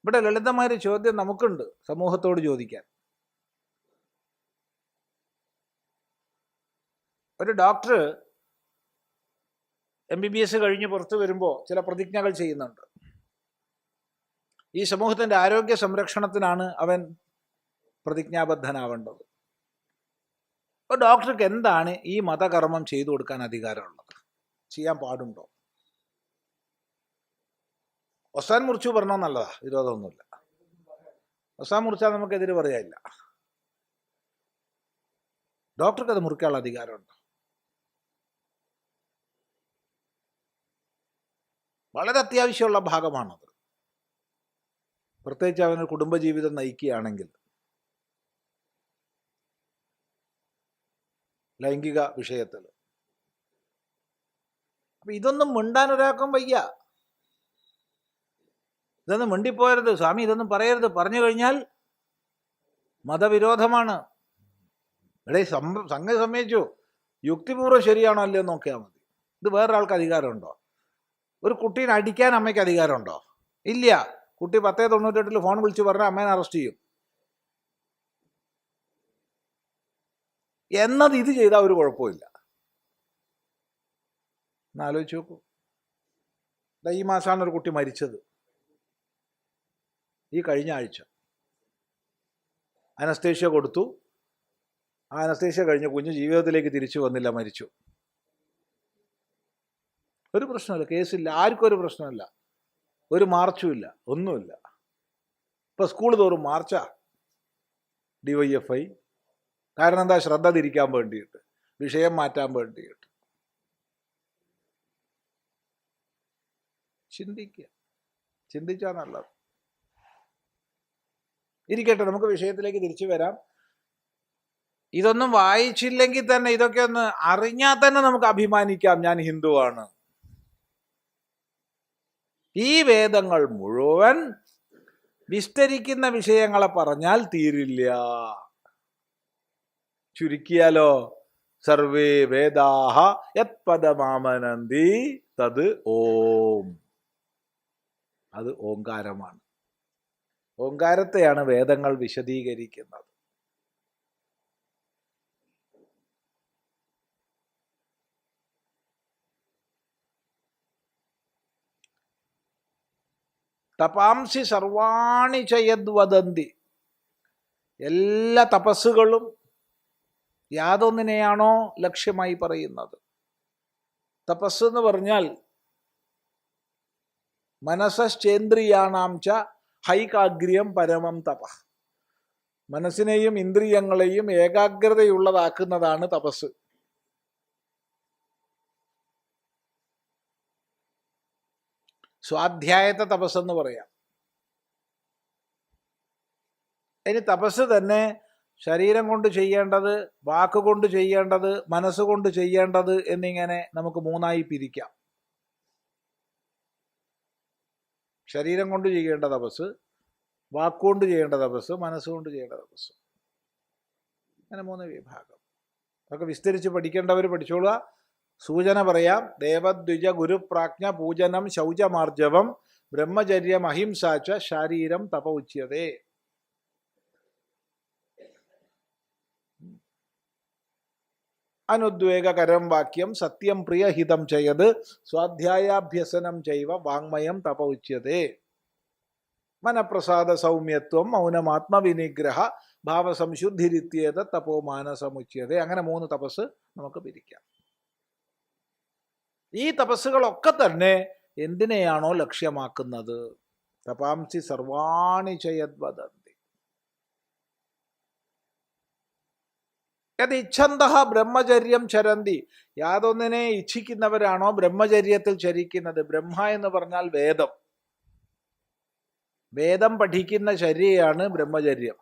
ഇവിടെ ലളിതമായൊരു ചോദ്യം നമുക്കുണ്ട് സമൂഹത്തോട് ചോദിക്കാൻ. ഒരു ഡോക്ടർ MBBS കഴിഞ്ഞ് പുറത്തു വരുമ്പോൾ ചില പ്രതിജ്ഞകൾ ചെയ്യുന്നുണ്ട്. ഈ സമൂഹത്തിൻ്റെ ആരോഗ്യ സംരക്ഷണത്തിനാണ് അവൻ പ്രതിജ്ഞാബദ്ധനാവേണ്ടത്. അപ്പോൾ ഡോക്ടർക്ക് എന്താണ് ഈ മതകർമ്മം ചെയ്തു കൊടുക്കാൻ അധികാരമുള്ളത്? ചെയ്യാൻ പാടുണ്ടോ? ഒസാൻ മുറിച്ചു പറഞ്ഞാൽ നല്ലതാ, വിരോധമൊന്നുമില്ല. ഒസാൻ മുറിച്ചാൽ നമുക്കെതിര് പറയാനില്ല. ഡോക്ടർക്ക് അത് മുറിക്കാനുള്ള അധികാരമുണ്ടോ? വളരെ അത്യാവശ്യമുള്ള ഭാഗമാണത്. പ്രത്യേകിച്ച് അവന് കുടുംബജീവിതം നയിക്കുകയാണെങ്കിൽ, ലൈംഗിക വിഷയത്തിൽ. അപ്പൊ ഇതൊന്നും മിണ്ടാൻ ഒരാൾക്കും വയ്യ. ഇതൊന്നും മിണ്ടിപ്പോയരുത് സ്വാമി, ഇതൊന്നും പറയരുത്. പറഞ്ഞു കഴിഞ്ഞാൽ മതവിരോധമാണ്. ഇവിടെ സംഗതി സമ്മതിച്ചു, യുക്തിപൂർവ്വം ശരിയാണോ അല്ലയോ നോക്കിയാൽ മതി. ഇത് വേറൊരാൾക്ക് അധികാരമുണ്ടോ? ഒരു കുട്ടീനെ അടിക്കാൻ അമ്മയ്ക്ക് അധികാരമുണ്ടോ? ഇല്ല. കുട്ടി 1098 ഫോൺ വിളിച്ച് പറഞ്ഞാൽ അമ്മേനെ അറസ്റ്റ് ചെയ്യും എന്നത് ഇത് ചെയ്താൽ ഒരു കുഴപ്പമില്ല. എന്നാലോചിച്ച് നോക്കൂ. ഈ മാസമാണ് ഒരു കുട്ടി മരിച്ചത്, ഈ കഴിഞ്ഞ ആഴ്ച. അനസ്തേഷ്യ കൊടുത്തു. ആ അനസ്തേഷ്യ കഴിഞ്ഞ് കുഞ്ഞ് ജീവിതത്തിലേക്ക് തിരിച്ചു വന്നില്ല, മരിച്ചു. ഒരു പ്രശ്നമില്ല, കേസില്ല, ആർക്കും ഒരു പ്രശ്നമില്ല, ഒരു മാർച്ചും ഇല്ല, ഒന്നുമില്ല. ഇപ്പം സ്കൂൾ തോറും മാർച്ചാ, DYFI. കാരണം എന്താ? ശ്രദ്ധ തിരിക്കാൻ വേണ്ടിയിട്ട്, വിഷയം മാറ്റാൻ വേണ്ടിയിട്ട്. ചിന്തിച്ചാൽ നല്ലത്. ഇരിക്കട്ടെ, നമുക്ക് വിഷയത്തിലേക്ക് തിരിച്ചു വരാം. ഇതൊന്നും വായിച്ചില്ലെങ്കിൽ തന്നെ, ഇതൊക്കെ ഒന്ന് അറിഞ്ഞാൽ തന്നെ നമുക്ക് അഭിമാനിക്കാം, ഞാൻ ഹിന്ദുവാണ്. ഈ വേദങ്ങൾ മുഴുവൻ വിസ്തരിക്കുന്ന വിഷയങ്ങളെ പറഞ്ഞാൽ തീരില്ല. ചുരുക്കിയാലോ, സർവേ വേദാഹ യത് പദമാമനന്തി തത് ഓം. അത് ഓംകാരമാണ്. ഓംകാരത്തെയാണ് വേദങ്ങൾ വിശദീകരിക്കുന്നത്. തപാംസി സർവാണി ചയദ്വദന്തി. എല്ലാ തപസ്സുകളും യാതൊന്നിനെയാണോ ലക്ഷ്യമായി പറയുന്നത്? തപസ് എന്ന് പറഞ്ഞാൽ മനസ്സേന്ദ്രിയാണാം ച ഹൈകാഗ്ര്യം പരമം തപ. മനസ്സിനെയും ഇന്ദ്രിയങ്ങളെയും ഏകാഗ്രതയുള്ളതാക്കുന്നതാണ് തപസ്. സ്വാധ്യായത്തെ തപസ്സെന്ന് പറയാം. ഇനി തപസ് തന്നെ ശരീരം കൊണ്ട് ചെയ്യേണ്ടത്, വാക്കുകൊണ്ട് ചെയ്യേണ്ടത്, മനസ്സുകൊണ്ട് ചെയ്യേണ്ടത് എന്നിങ്ങനെ നമുക്ക് മൂന്നായി പിരിക്കാം. ശരീരം കൊണ്ട് ചെയ്യേണ്ട തപസ്, വാക്കുകൊണ്ട് ചെയ്യേണ്ട തപസ്, മനസ്സുകൊണ്ട് ചെയ്യേണ്ട തപസ്, അങ്ങനെ 3 വിഭാഗം. അതൊക്കെ വിസ്തരിച്ച് പഠിക്കേണ്ടവർ പഠിച്ചോളുക. സൂചന പറയാം. ദേവദ്വിജ ഗുരുപ്രാജ്ഞ പൂജനം ശൗചമാർജവം ബ്രഹ്മചര്യം അഹിംസാച്ച ശാരീരം തപ ഉച്യതേ. അനുദ്വേഗകരം വാക്യം സത്യം പ്രിയഹിതം ചെയ്ത് സ്വാധ്യായാഭ്യസനം ചെയ്വ വാങ്മയം തപ ഉച്യതേ. മനപ്രസാദ സൗമ്യത്വം മൗനമാത്മവിനിഗ്രഹ ഭാവസംശുദ്ധിരിത്യേത തപോ മാനസമുച്യതേ. അങ്ങനെ 3 തപസ് നമുക്ക് പിരിക്കാം. ഈ തപസ്സുകളൊക്കെ തന്നെ എന്തിനെയാണോ ലക്ഷ്യമാക്കുന്നത്? തപാംസി സർവാണി ചയദ്വദന്തി. യദിച്ഛന്തഃ ബ്രഹ്മചര്യം ചരന്തി. യാതൊന്നിനെ ഇച്ഛിക്കുന്നവരാണോ ബ്രഹ്മചര്യത്തിൽ ചരിക്കുന്നത്? ബ്രഹ്മ എന്ന് പറഞ്ഞാൽ വേദം. വേദം പഠിക്കുന്ന ചര്യയാണ് ബ്രഹ്മചര്യം.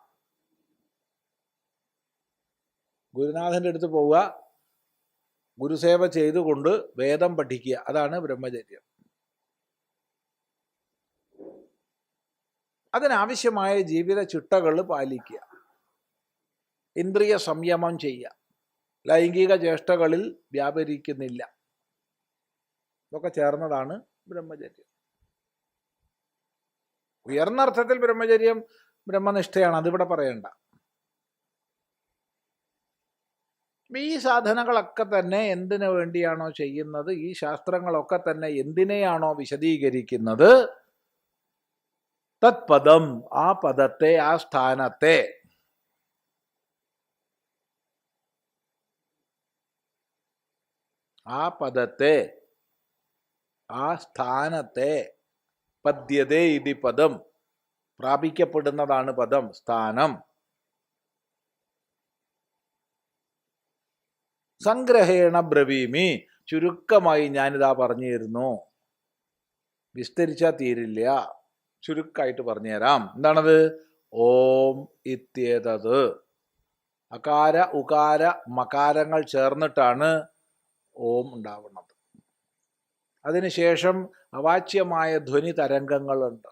ഗുരുനാഥൻ്റെ അടുത്ത് പോവുക, ഗുരുസേവ ചെയ്തുകൊണ്ട് വേദം പഠിക്കുക, അതാണ് ബ്രഹ്മചര്യം. അതിനാവശ്യമായ ജീവിത ചിട്ടകൾ പാലിക്കുക, ഇന്ദ്രിയ സംയമം ചെയ്യുക, ലൈംഗിക ചേഷ്ടകളിൽ വ്യാപരിക്കുന്നില്ല. ഇതൊക്കെ ചേർന്നതാണ് ബ്രഹ്മചര്യം. ഉയർന്ന അർത്ഥത്തിൽ ബ്രഹ്മചര്യം ബ്രഹ്മനിഷ്ഠയാണ്, അതിവിടെ പറയണ്ട. ഈ സാധനങ്ങളൊക്കെ തന്നെ എന്തിനു വേണ്ടിയാണോ ചെയ്യുന്നത്, ഈ ശാസ്ത്രങ്ങളൊക്കെ തന്നെ എന്തിനെയാണോ വിശദീകരിക്കുന്നത്, തത്പദം, ആ പദത്തെ, ആ സ്ഥാനത്തെ ആ പദത്തെ, ആ സ്ഥാനത്തെ, പദ്യതേ ഇതി പദം, പ്രാപിക്കപ്പെടുന്നതാണ് പദം, സ്ഥാനം. സംഗ്രഹേണ ബ്രവീമി, ചുരുക്കമായി ഞാനിതാ പറഞ്ഞു തരുന്നു. വിസ്തരിച്ചാൽ തീരില്ല, ചുരുക്കമായിട്ട് പറഞ്ഞുതരാം. എന്താണത്? ഓം ഇത്യേതത്. അകാര ഉകാര മകാരങ്ങൾ ചേർന്നിട്ടാണ് ഓം ഉണ്ടാവുന്നത്. അതിനുശേഷം അവാച്യമായ ധ്വനി തരംഗങ്ങളുണ്ട്.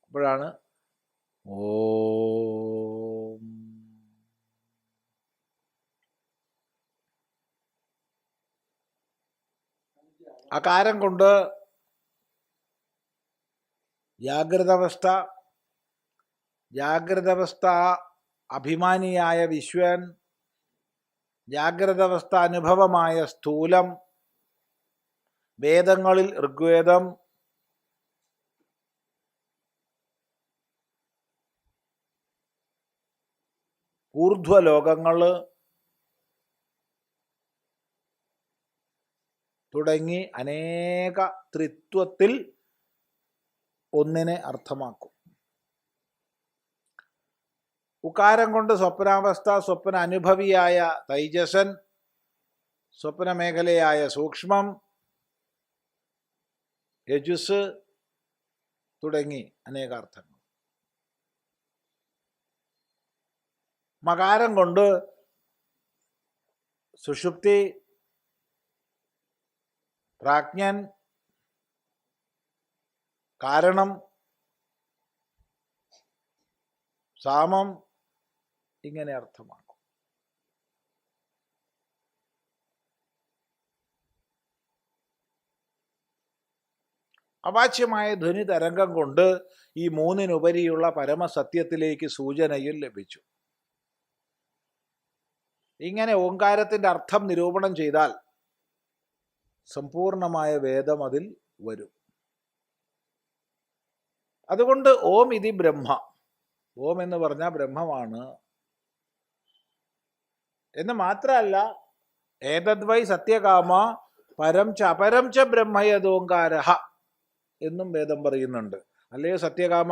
അപ്പോഴാണ് ഓം. അകാരം കൊണ്ട് ജാഗ്രതാവസ്ഥ, ജാഗ്രതാവസ്ഥ അഭിമാനിയായ വിശ്വൻ, ജാഗ്രതാവസ്ഥ അനുഭവമായ സ്ഥൂലം, വേദങ്ങളിൽ ഋഗ്വേദം, ഊർധ്വലോകങ്ങൾ തുടങ്ങി അനേക ത്രിത്വത്തിൽ ഒന്നിനെ അർത്ഥമാക്കും. ഉകാരം കൊണ്ട് സ്വപ്നാവസ്ഥ, സ്വപ്ന അനുഭവിയായ തൈജസൻ, സ്വപ്ന മേഖലയായ സൂക്ഷ്മം, യജുസ് തുടങ്ങി അനേകാർത്ഥങ്ങൾ. മകാരം കൊണ്ട് സുഷുപ്തി, പ്രാജ്ഞൻ, കാരണം, സാമം, ഇങ്ങനെ അർത്ഥമാക്കും. അവാച്യമായ ധ്വനി തരംഗം കൊണ്ട് ഈ മൂന്നിനുപരിയുള്ള പരമസത്യത്തിലേക്ക് സൂചനയിൽ ലഭിച്ചു. ഇങ്ങനെ ഓങ്കാരത്തിൻ്റെ അർത്ഥം നിരൂപണം ചെയ്താൽ സമ്പൂർണമായ വേദം അതിൽ വരും. അതുകൊണ്ട് ഓം ഇതി ബ്രഹ്മ, ഓം എന്ന് പറഞ്ഞാൽ ബ്രഹ്മമാണ് എന്ന് മാത്രമല്ല, ഏതദ്വൈ സത്യകാമ പരം ച അപരം ച ബ്രഹ്മയതോങ്കാരഃ എന്നും വേദം പറയുന്നുണ്ട്. അല്ലയോ സത്യകാമ,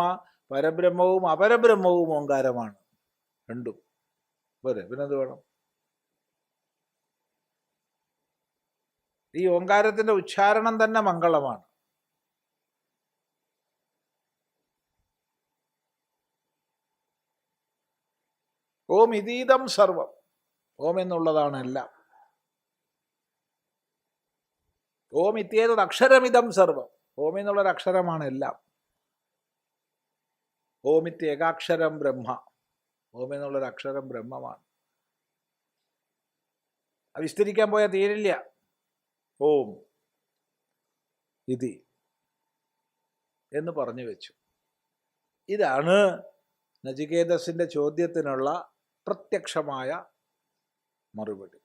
പരബ്രഹ്മവും അപരബ്രഹ്മവും ഓങ്കാരമാണ്, രണ്ടും പോരെ, പിന്നെന്ത് വേണം? ഈ ഓങ്കാരത്തിന്റെ ഉച്ചാരണം തന്നെ മംഗളമാണ്. ഓം ഇതീതം സർവം, ഓം എന്നുള്ളതാണ് എല്ലാം. ഓം ഇത്യേതത് അക്ഷരമിതം സർവം, ഓം എന്നുള്ളൊരു അക്ഷരമാണ് എല്ലാം. ഓം ഇത്യേകാക്ഷരം ബ്രഹ്മ, ഓം എന്നുള്ളൊരു അക്ഷരം ബ്രഹ്മമാണ്. അത് വിസ്തരിക്കാൻ പോയാൽ തീരില്ല. ഓം ഇതി എന്ന് പറഞ്ഞു വെച്ചു. ഇതാണ് നചികേതസിന്റെ ചോദ്യത്തിനുള്ള പ്രത്യക്ഷമായ മറുപടി.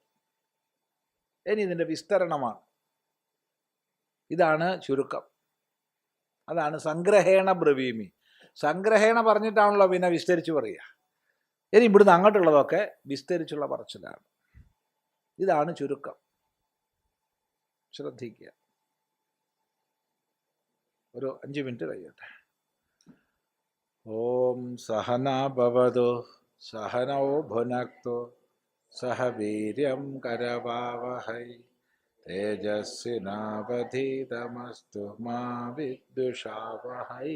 ഇനി ഇതിൻ്റെ വിസ്തരണമാണ്. ഇതാണ് ചുരുക്കം. അതാണ് സംഗ്രഹേണ ബ്രവീമി. സംഗ്രഹേണ പറഞ്ഞിട്ടാണല്ലോ പിന്നെ വിസ്തരിച്ച് പറയുക. ഇനി ഇവിടുന്ന് അങ്ങോട്ടുള്ളതൊക്കെ വിസ്തരിച്ചുള്ള പറച്ചിലാണ്. ഇതാണ് ചുരുക്കം. ശ്രദ്ധിക്കുക. ഒരു 5 മിനിറ്റ് കഴിയട്ടെ. ഓം സഹനാ ഭവതു സഹനോ ഭുനക്തു സഹ വീര്യം കരവാവഹൈ തേജസ്വിനാവധീതമസ്തു മാ വിദ്വിഷാവഹൈ.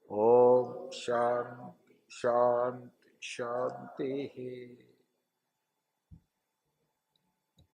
ഓം ശാന്തി ശാന്തി ശാന്തി.